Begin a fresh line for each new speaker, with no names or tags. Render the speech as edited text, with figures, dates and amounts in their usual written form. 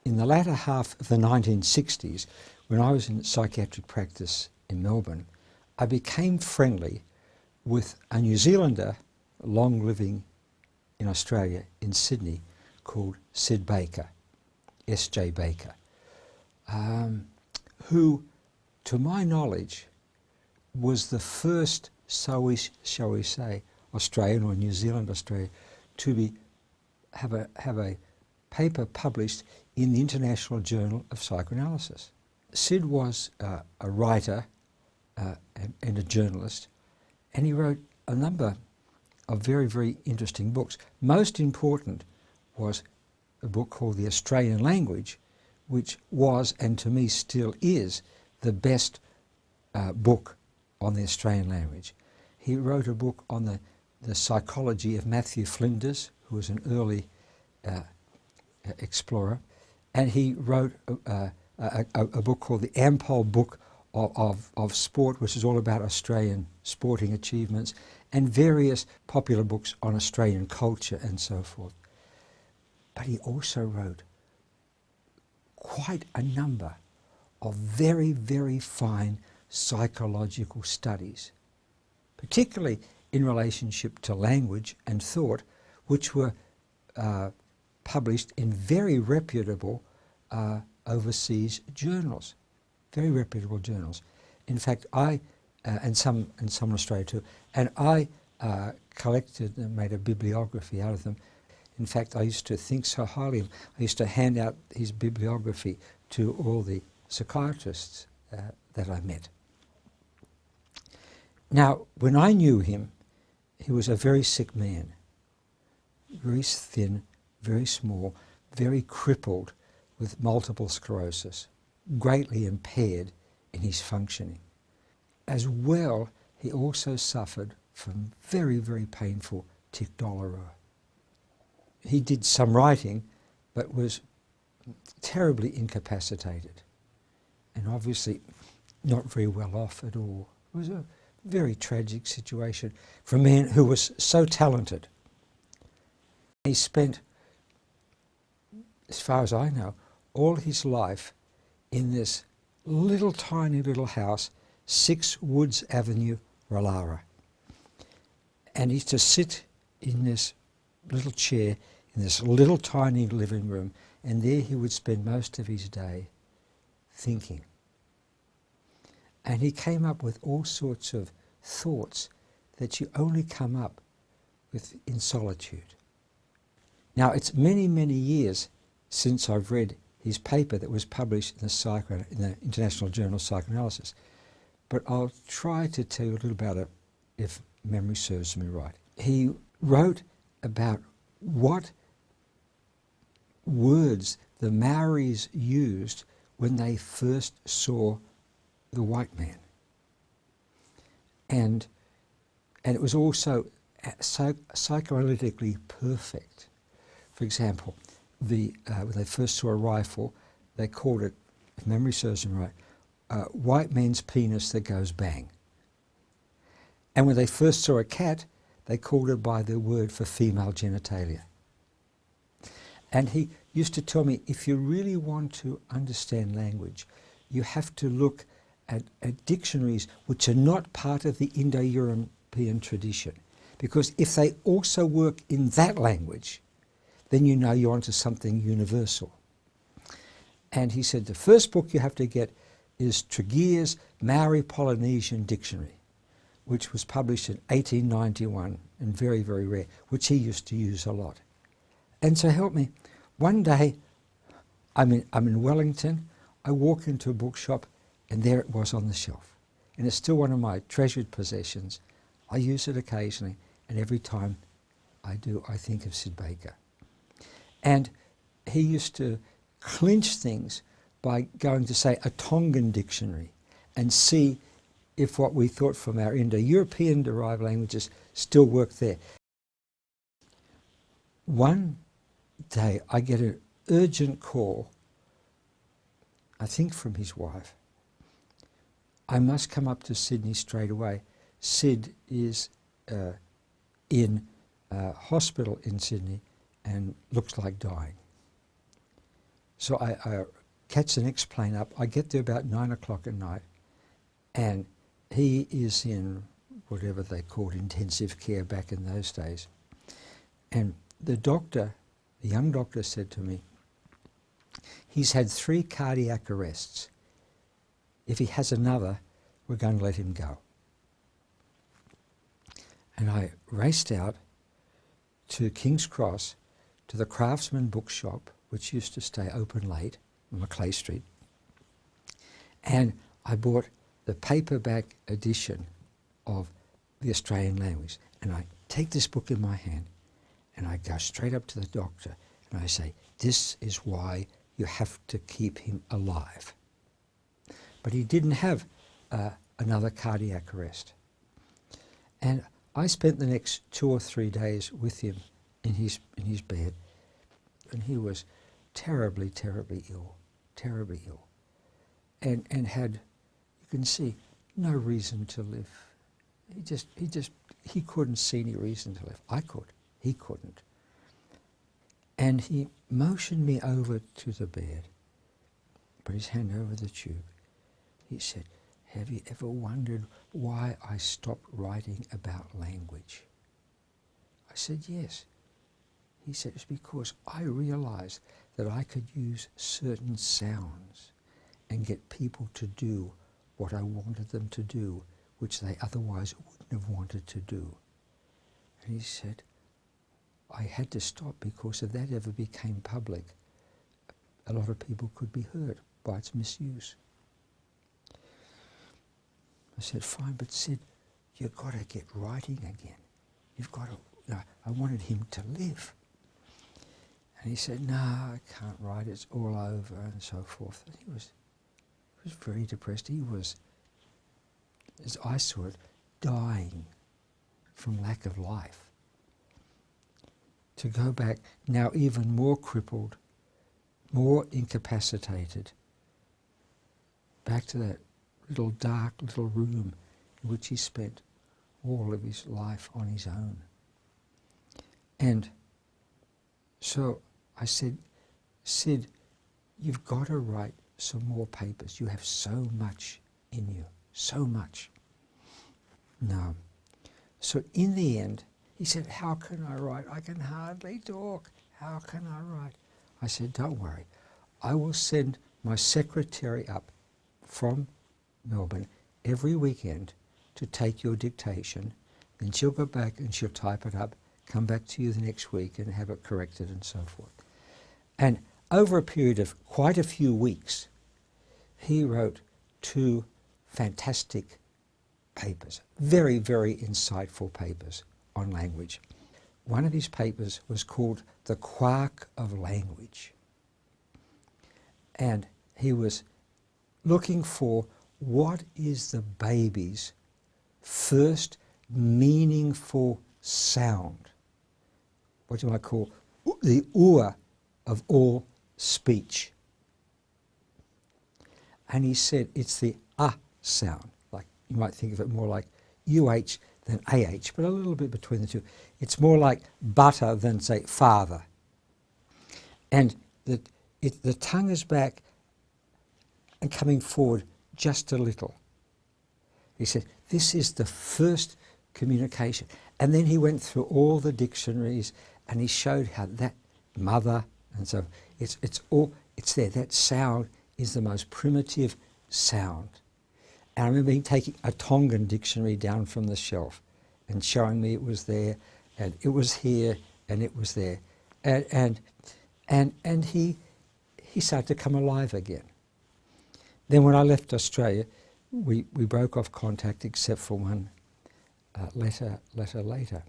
in the latter half of the 1960s, when I was in psychiatric practice in Melbourne, I became friendly with a New Zealander long living in Australia, in Sydney, called Sid Baker, S.J. Baker, who, to my knowledge, was the first, shall we say, Australian or New Zealand Australian to have a paper published in the International Journal of Psychoanalysis. Sid was a writer and a journalist, and he wrote a number of very, very interesting books. Most important was a book called The Australian Language, which was, and to me still is, the best book on the Australian language. He wrote a book on the psychology of Matthew Flinders, who was an early explorer, and he wrote a book called the Ampol Book of Sport, which is all about Australian sporting achievements, and various popular books on Australian culture and so forth. But he also wrote quite a number of very, very fine psychological studies, particularly in relationship to language and thought, which were published in very reputable overseas journals, very reputable journals. In fact, and some in Australia too, and I collected and made a bibliography out of them. In fact, I used to think so highly of him. I used to hand out his bibliography to all the psychiatrists that I met. Now, when I knew him, he was a very sick man, very thin, very small, very crippled with multiple sclerosis, greatly impaired in his functioning. As well, he also suffered from very, very painful tic douloureux. He did some writing, but was terribly incapacitated, and obviously not very well off at all. It was a very tragic situation for a man who was so talented. He spent, as far as I know, all his life in this little tiny little house, 6 Woods Avenue, Rollara. And he used to sit in this little chair in this little tiny living room, and there he would spend most of his day thinking. And he came up with all sorts of thoughts that you only come up with in solitude. Now, it's many, many years since I've read his paper that was published in the International Journal of Psychoanalysis, but I'll try to tell you a little about it if memory serves me right. He wrote about what words the Maoris used when they first saw the white man. And it was also psychoanalytically perfect. For example, when they first saw a rifle, they called it, if memory serves me right, white man's penis that goes bang. And when they first saw a cat, they called it by the word for female genitalia. And he used to tell me, if you really want to understand language, you have to look at dictionaries which are not part of the Indo-European tradition. Because if they also work in that language, then you know you're onto something universal. And he said the first book you have to get is Tregear's Maori Polynesian Dictionary, which was published in 1891 and very, very rare, which he used to use a lot. And so help me, one day I'm in Wellington, I walk into a bookshop and there it was on the shelf. And it's still one of my treasured possessions. I use it occasionally, and every time I do, I think of Sid Baker. And he used to clinch things by going to, say, a Tongan dictionary and see if what we thought from our Indo-European derived languages still worked there. One day I get an urgent call, I think from his wife. I must come up to Sydney straight away. Sid is in hospital in Sydney and looks like dying. So I catch the next plane up. I get there about 9 o'clock at night, and he is in whatever they called intensive care back in those days. And the doctor, the young doctor, said to me, he's had 3 cardiac arrests. If he has another, we're going to let him go. And I raced out to King's Cross, to the Craftsman bookshop, which used to stay open late on Macleay Street. And I bought the paperback edition of the Australian language. And I take this book in my hand and I go straight up to the doctor and I say, this is why you have to keep him alive. But he didn't have another cardiac arrest. And I spent the next 2 or 3 days with him in his bed, and he was terribly, terribly ill, and had, you can see, no reason to live. He couldn't see any reason to live. I could, he couldn't. And he motioned me over to the bed, put his hand over the tube. He said, have you ever wondered why I stopped writing about language? I said, yes. He said, it's because I realized that I could use certain sounds and get people to do what I wanted them to do, which they otherwise wouldn't have wanted to do. And he said, I had to stop because if that ever became public, a lot of people could be hurt by its misuse. I said, fine, but Sid, you've got to get writing again. You've got to, you know, I wanted him to live. And he said, no, I can't write, it's all over, and so forth. And he was very depressed. He was, as I saw it, dying from lack of life. To go back, now even more crippled, more incapacitated, back to that little dark little room in which he spent all of his life on his own. And so I said, Sid, you've got to write some more papers. You have so much in you, so much. No. So in the end, he said, how can I write? I can hardly talk. How can I write? I said, don't worry. I will send my secretary up from Melbourne every weekend to take your dictation. Then she'll go back and she'll type it up, come back to you the next week and have it corrected and so forth. And over a period of quite a few weeks, he wrote 2 fantastic papers, very, very insightful papers on language. One of his papers was called The Quark of Language. And he was looking for what is the baby's first meaningful sound. What do I call the ua of all speech? And he said it's the sound. Like you might think of it more like UH than AH, but a little bit between the two. It's more like butter than, say, father. And the tongue is back and coming forward just a little. He said, this is the first communication. And then he went through all the dictionaries and he showed how that mother, and so it's there. That sound is the most primitive sound. And I remember him taking a Tongan dictionary down from the shelf and showing me it was there, and it was here, and it was there. And he started to come alive again. Then when I left Australia, we broke off contact except for one letter later.